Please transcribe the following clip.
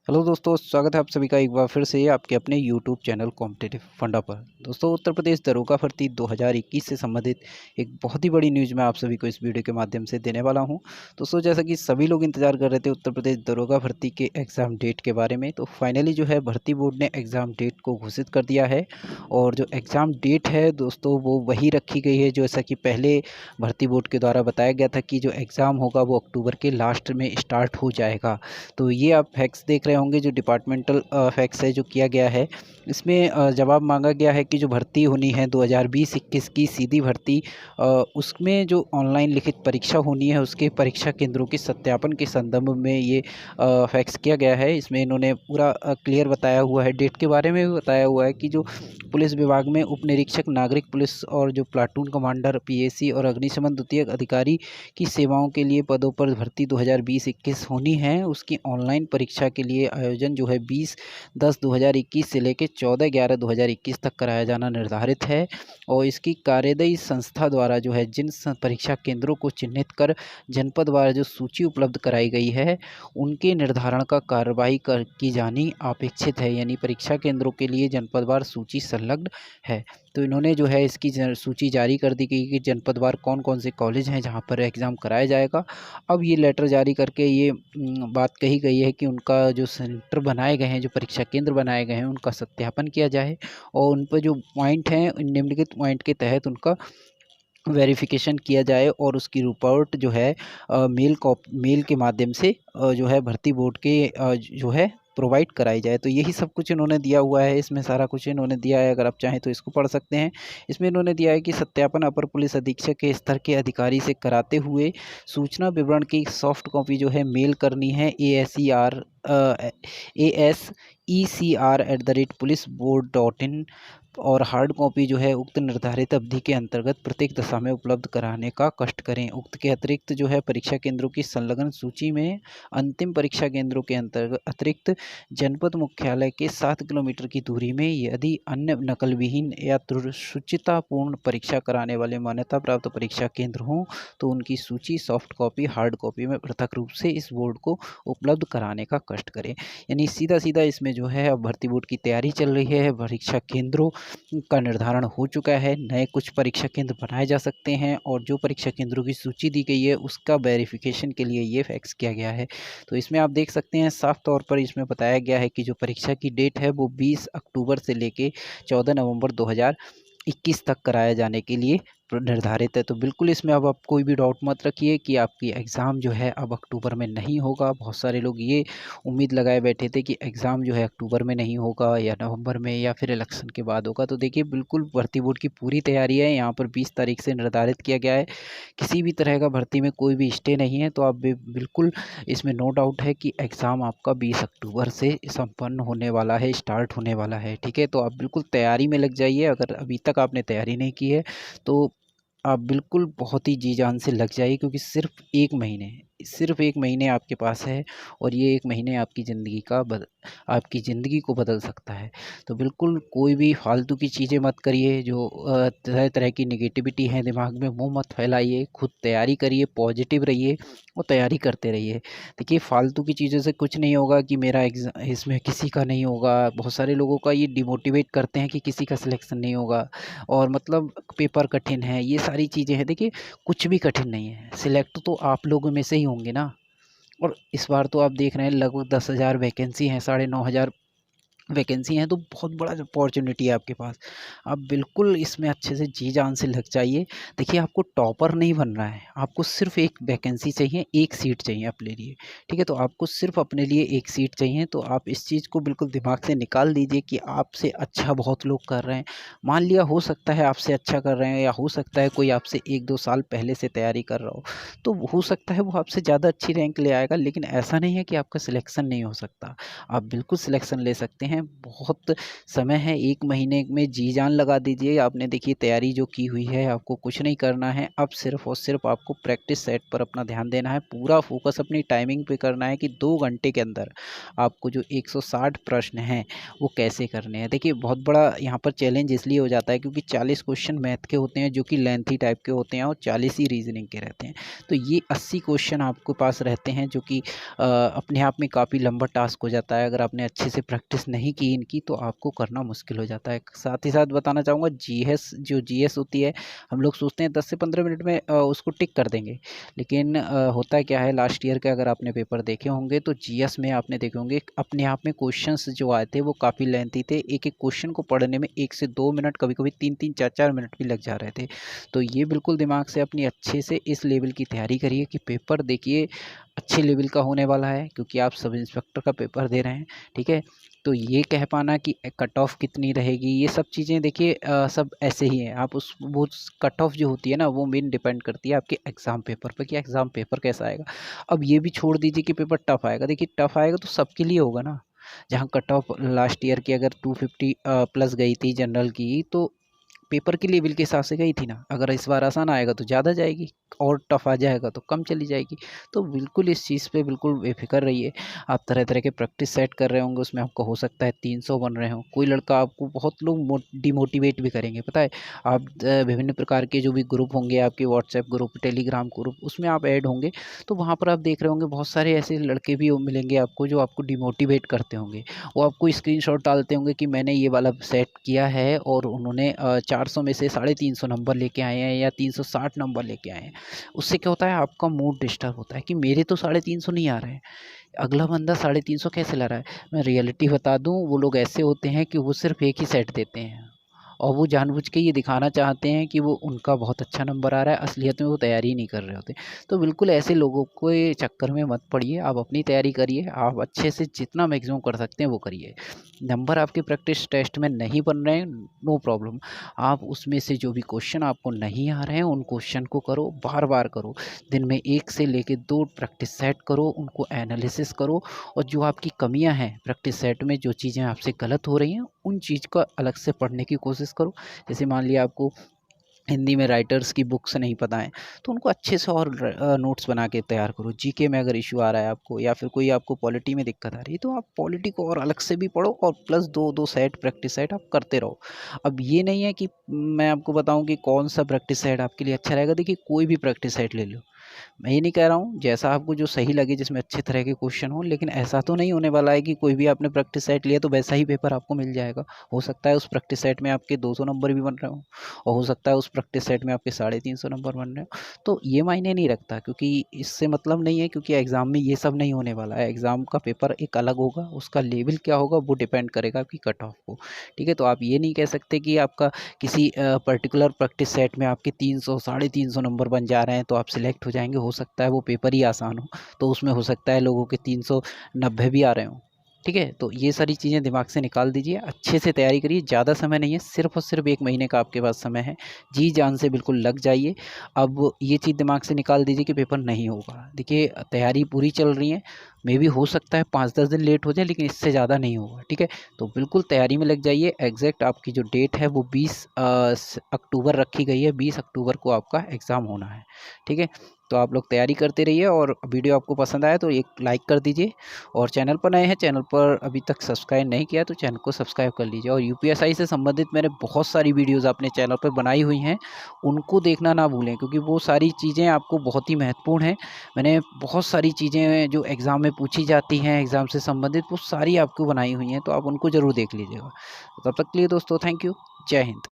Hello दोस्तों, स्वागत है आप सभी का एक बार फिर से आपके अपने यूट्यूब चैनल कॉम्पिटिटिव फंडा पर। दोस्तों, उत्तर प्रदेश दरोगा भर्ती 2021 से संबंधित एक बहुत ही बड़ी न्यूज़ मैं आप सभी को इस वीडियो के माध्यम से देने वाला हूं। दोस्तों, जैसा कि सभी लोग इंतजार कर रहे थे उत्तर प्रदेश दरोगा भर्ती के एग्ज़ाम डेट के बारे में, तो फाइनली जो है भर्ती बोर्ड ने एग्ज़ाम डेट को घोषित कर दिया है। और जो एग्ज़ाम डेट है दोस्तों, वो वही रखी गई है जैसा कि पहले भर्ती बोर्ड के द्वारा बताया गया था कि जो एग्ज़ाम होगा वो अक्टूबर के लास्ट में स्टार्ट हो जाएगा। तो ये आप फैक्ट्स देख रहे होंगे, जो डिपार्टमेंटल फैक्ट्स है जो किया गया है। इसमें जवाब मांगा गया है कि जो भर्ती होनी है 2020-21 की सीधी भर्ती, उसमें जो ऑनलाइन लिखित परीक्षा होनी है उसके परीक्षा केंद्रों के सत्यापन के संदर्भ में ये फैक्ट्स किया गया है। इसमें इन्होंने पूरा क्लियर बताया हुआ है, डेट के बारे में भी बताया हुआ है कि जो पुलिस विभाग में उप निरीक्षक नागरिक पुलिस और जो प्लाटून कमांडर पीएसी और अग्निशमन द्वितीयक अधिकारी की सेवाओं के लिए पदों पर भर्ती 2020-21 होनी है, उसकी ऑनलाइन परीक्षा के लिए आयोजन जो है 20/10/2021 से लेकर 14/11/2021 तक कराया जाना निर्धारित है। और इसकी कार्यदायी संस्था द्वारा जो है जिन परीक्षा केंद्रों को चिन्हित कर जनपदवार जो सूची उपलब्ध कराई गई है, उनके निर्धारण का कार्रवाई की जानी अपेक्षित है। यानी परीक्षा केंद्रों के लिए जनपदवार सूची संलग्न है। तो इन्होंने जो है इसकी सूची जारी कर दी गई कि जनपदवार कौन कौन से कॉलेज हैं जहाँ पर एग्ज़ाम कराया जाएगा। अब ये लेटर जारी करके ये बात कही गई है कि उनका जो सेंटर बनाए गए हैं, जो परीक्षा केंद्र बनाए गए हैं, उनका सत्यापन किया जाए और उन पर जो पॉइंट हैं, निम्नलिखित पॉइंट के तहत उनका वेरिफिकेशन किया जाए और उसकी रिपोर्ट जो है मेल के माध्यम से जो है भर्ती बोर्ड के जो है प्रोवाइड कराई जाए। तो यही सब कुछ इन्होंने दिया हुआ है, इसमें सारा कुछ इन्होंने दिया है। अगर आप चाहें तो इसको पढ़ सकते हैं। इसमें इन्होंने दिया है कि सत्यापन अपर पुलिस अधीक्षक के स्तर के अधिकारी से कराते हुए सूचना विवरण की सॉफ्ट कॉपी जो है मेल करनी है ASECR@puliceboard.in और हार्ड कॉपी जो है उक्त निर्धारित अवधि के अंतर्गत प्रत्येक दशा में उपलब्ध कराने का कष्ट करें। उक्त के अतिरिक्त जो है परीक्षा केंद्रों की संलग्न सूची में अंतिम परीक्षा केंद्रों के अंतर्गत अतिरिक्त जनपद मुख्यालय के 7 किलोमीटर की दूरी में यदि अन्य नकल विहीन या शुचितापूर्ण परीक्षा कराने वाले मान्यता प्राप्त परीक्षा केंद्र हों तो उनकी सूची सॉफ्ट कॉपी हार्ड कॉपी में पृथक रूप से इस बोर्ड को उपलब्ध कराने का कष्ट करें। यानी सीधा सीधा इसमें जो है अब भर्ती बोर्ड की तैयारी चल रही है। परीक्षा केंद्रों का निर्धारण हो चुका है, नए कुछ परीक्षा केंद्र बनाए जा सकते हैं और जो परीक्षा केंद्रों की सूची दी गई है उसका वेरिफिकेशन के लिए ये फैक्स किया गया है। तो इसमें आप देख सकते हैं साफ तौर पर इसमें बताया गया है कि जो परीक्षा की डेट है वो 20 अक्टूबर से लेके 14 नवंबर 2021 तक कराया जाने के लिए निर्धारित है। तो बिल्कुल इसमें अब आप कोई भी डाउट मत रखिए कि आपकी एग्ज़ाम जो है अब अक्टूबर में नहीं होगा। बहुत सारे लोग ये उम्मीद लगाए बैठे थे कि एग्ज़ाम जो है अक्टूबर में नहीं होगा या नवंबर में या फिर इलेक्शन के बाद होगा। तो देखिए, बिल्कुल भर्ती बोर्ड की पूरी तैयारी है। यहाँ पर 20 तारीख से निर्धारित किया गया है। किसी भी तरह का भर्ती में कोई भी स्टे नहीं है। तो आप बिल्कुल इसमें नो डाउट है कि एग्ज़ाम आपका 20 अक्टूबर से संपन्न होने वाला है, स्टार्ट होने वाला है। ठीक है, तो आप बिल्कुल तैयारी में लग जाइए। अगर अभी तक आपने तैयारी नहीं की है तो आप बिल्कुल बहुत ही जी जान से लग जाइए, क्योंकि सिर्फ 1 महीने आपके पास है और ये 1 महीने आपकी ज़िंदगी को बदल सकता है। तो बिल्कुल कोई भी फालतू की चीज़ें मत करिए, जो तरह-तरह की नेगेटिविटी है दिमाग में वो मत फैलाइए। खुद तैयारी करिए, पॉजिटिव रहिए और तैयारी करते रहिए। देखिए, फालतू की चीज़ों से कुछ नहीं होगा कि मेरा इसमें किसी का नहीं होगा। बहुत सारे लोगों का ये डिमोटिवेट करते हैं कि किसी का सिलेक्शन नहीं होगा और मतलब पेपर कठिन है, ये सारी चीज़ें हैं। देखिए, कुछ भी कठिन नहीं है, सिलेक्ट तो आप लोगों में से ही होंगे ना। और इस बार तो आप देख रहे हैं लगभग 10,000 वैकेंसी हैं, 9,500 वैकेंसी हैं, तो बहुत बड़ा अपॉर्चुनिटी है आपके पास। आप बिल्कुल इसमें अच्छे से जी जान से लग जाइए। देखिए, आपको टॉपर नहीं बनना है, आपको सिर्फ़ एक वैकेंसी चाहिए, एक सीट चाहिए अपने लिए, ठीक है? तो आपको सिर्फ़ अपने लिए एक सीट चाहिए, तो आप इस चीज़ को बिल्कुल दिमाग से निकाल दीजिए कि आपसे अच्छा बहुत लोग कर रहे हैं। मान लिया हो सकता है आपसे अच्छा कर रहे हैं या हो सकता है कोई आपसे 1-2 साल पहले से तैयारी कर रहा हो, तो हो सकता है वो आपसे ज़्यादा अच्छी रैंक ले आएगा, लेकिन ऐसा नहीं है कि आपका सिलेक्शन नहीं हो सकता। आप बिल्कुल सिलेक्शन ले सकते हैं। हैं, बहुत समय है, 1 महीने में जी जान लगा दीजिए। आपने देखिए तैयारी जो की हुई है, आपको कुछ नहीं करना है, अब सिर्फ़ और सिर्फ़ आपको प्रैक्टिस सेट पर अपना ध्यान देना है, पूरा फ़ोकस अपनी टाइमिंग पे करना है कि 2 घंटे के अंदर आपको जो 160 प्रश्न हैं, वो कैसे करने हैं। देखिए बहुत बड़ा यहाँ पर चैलेंज इसलिए हो जाता है क्योंकि 40 क्वेश्चन मैथ के होते हैं जो कि लेंथी टाइप के होते हैं और 40 ही रीज़निंग के रहते हैं। तो ये 80 क्वेश्चन आपके पास रहते हैं जो कि अपने आप में काफ़ी लंबा टास्क हो जाता है। अगर आपने अच्छे से प्रैक्टिस नहीं की इनकी तो आपको करना मुश्किल हो जाता है। साथ ही साथ बताना चाहूँगा जीएस होती है, हम लोग सोचते हैं 10 से 15 मिनट में उसको टिक कर देंगे। लेकिन होता क्या है, लास्ट ईयर के अगर आपने पेपर देखे होंगे तो जीएस में आपने देखे होंगे अपने आप में क्वेश्चंस जो आए थे वो काफ़ी लेंथी थे। एक-एक क्वेश्चन को पढ़ने में 1 से 2 मिनट, कभी-कभी 3-3 4-4 मिनट भी लग जा रहे थे। तो ये बिल्कुल दिमाग से अपनी अच्छे से इस लेवल की तैयारी करिए कि पेपर देखिए अच्छे लेवल का होने वाला है, क्योंकि आप सब इंस्पेक्टर का पेपर दे रहे हैं, ठीक है? तो ये कह पाना कि कट ऑफ कितनी रहेगी, ये सब चीज़ें देखिए सब ऐसे ही हैं। आप उस वो कट ऑफ जो होती है ना, वो मेन डिपेंड करती है आपके एग्ज़ाम पेपर पे कि एग्ज़ाम पेपर कैसा आएगा। अब ये भी छोड़ दीजिए कि पेपर टफ़ आएगा, देखिए टफ़ आएगा तो सबके लिए होगा ना। जहाँ कट ऑफ लास्ट ईयर की अगर 250 प्लस गई थी जनरल की, तो पेपर के लेवल के हिसाब से गई थी ना। अगर इस बार आसान आएगा तो ज़्यादा जाएगी और टफ आ जाएगा तो कम चली जाएगी। तो बिल्कुल इस चीज़ पे बिल्कुल बेफ़िक्र रहिए। आप तरह-तरह के प्रैक्टिस सेट कर रहे होंगे, उसमें आपको हो सकता है 300 बन रहे हों। कोई लड़का आपको, बहुत लोग डिमोटिवेट भी करेंगे, पता है? आप विभिन्न प्रकार के जो भी ग्रुप होंगे आपके, व्हाट्सएप ग्रुप, टेलीग्राम ग्रुप, उसमें आप ऐड होंगे, तो वहाँ पर आप देख रहे होंगे बहुत सारे ऐसे लड़के भी मिलेंगे आपको जो आपको डिमोटिवेट करते होंगे। वो आपको स्क्रीनशॉट डालते होंगे कि मैंने ये वाला सेट किया है और उन्होंने 400 में से 350 नंबर लेके आए हैं या 360 नंबर लेके आए हैं। उससे क्या होता है, आपका मूड डिस्टर्ब होता है कि मेरे तो 350 नहीं आ रहे हैं, अगला बंदा 350 कैसे ला रहा है। मैं रियलिटी बता दूं, वो लोग ऐसे होते हैं कि वो सिर्फ एक ही सेट देते हैं और वो जानबूझ के ये दिखाना चाहते हैं कि वो उनका बहुत अच्छा नंबर आ रहा है, असलियत में वो तैयारी नहीं कर रहे होते। तो बिल्कुल ऐसे लोगों के चक्कर में मत पड़िए, आप अपनी तैयारी करिए, आप अच्छे से जितना मैक्सिमम कर सकते हैं वो करिए। नंबर आपके प्रैक्टिस टेस्ट में नहीं बन रहे हैं, नो प्रॉब्लम, आप उसमें से जो भी क्वेश्चन आपको नहीं आ रहे हैं उन क्वेश्चन को करो, बार-बार करो। दिन में 1 से लेके 2 प्रैक्टिस सेट करो, उनको एनालिसिस करो और जो आपकी कमियाँ हैं प्रैक्टिस सेट में, जो चीज़ें आपसे गलत हो रही हैं, उन चीज़ का अलग से पढ़ने की कोशिश करो। जैसे मान लिया आपको हिंदी में राइटर्स की बुक्स नहीं पता है, तो उनको अच्छे से और नोट्स बना के तैयार करो। जीके में अगर इश्यू आ रहा है आपको या फिर कोई आपको पॉलिटी में दिक्कत आ रही है, तो आप पॉलिटी को और अलग से भी पढ़ो और प्लस 2-2 सेट प्रैक्टिस सेट आप करते रहो। अब ये नहीं है कि मैं आपको बताऊँ कि कौन-सा प्रैक्टिस सेट आपके लिए अच्छा रहेगा, देखिए कोई भी प्रैक्टिस सेट ले लो। मैं ये नहीं कह रहा हूँ, जैसा आपको जो सही लगे जिसमें अच्छे तरह के क्वेश्चन हो, लेकिन ऐसा तो नहीं होने वाला है कि कोई भी आपने प्रैक्टिस सेट लिया तो वैसा ही पेपर आपको मिल जाएगा। हो सकता है उस प्रैक्टिस सेट में आपके 200 नंबर भी बन रहे हों और हो सकता है उस प्रैक्टिस सेट में आपके 350 नंबर बन रहे हों। तो ये मायने नहीं रखता, क्योंकि इससे मतलब नहीं है, क्योंकि एग्ज़ाम में ये सब नहीं होने वाला है। एग्ज़ाम का पेपर एक अलग होगा, उसका लेवल क्या होगा वो डिपेंड करेगा आपकी कट ऑफ को। ठीक है? तो आप ये नहीं कह सकते कि आपका किसी पर्टिकुलर प्रैक्टिस सेट में आपके 300 350 नंबर बन जा रहे हैं तो आप सिलेक्ट हो जाएँगे। हो सकता है वो पेपर ही आसान हो, तो उसमें हो सकता है लोगों के 390 भी आ रहे हों। ठीक है? तो ये सारी चीज़ें दिमाग से निकाल दीजिए, अच्छे से तैयारी करिए, ज़्यादा समय नहीं है, सिर्फ़ और सिर्फ़ 1 महीने का आपके पास समय है। जी-जान से बिल्कुल लग जाइए। अब ये चीज़ दिमाग से निकाल दीजिए कि पेपर नहीं होगा। देखिए तैयारी पूरी चल रही है, मेबी हो सकता है 5-10 दिन लेट हो जाए, लेकिन इससे ज़्यादा नहीं होगा। ठीक है? तो बिल्कुल तैयारी में लग जाइए। एग्ज़ैक्ट आपकी जो डेट है वो 20 अक्टूबर रखी गई है, 20 अक्टूबर को आपका एग्ज़ाम होना है। ठीक है? तो आप लोग तैयारी करते रहिए और वीडियो आपको पसंद आया तो एक लाइक कर दीजिए और चैनल पर नए हैं, चैनल पर अभी तक सब्सक्राइब नहीं किया तो चैनल को सब्सक्राइब कर लीजिए। और यूपीएससी से संबंधित मैंने बहुत सारी वीडियोज़ अपने चैनल पर बनाई हुई हैं, उनको देखना ना भूलें, क्योंकि वो सारी चीज़ें आपको बहुत ही महत्वपूर्ण हैं। मैंने बहुत सारी चीज़ें जो एग्ज़ाम में पूछी जाती हैं, एग्ज़ाम से संबंधित, वो सारी आपको बनाई हुई हैं, तो आप उनको ज़रूर देख लीजिएगा। तब तक के लिए दोस्तों थैंक यू। जय हिंद।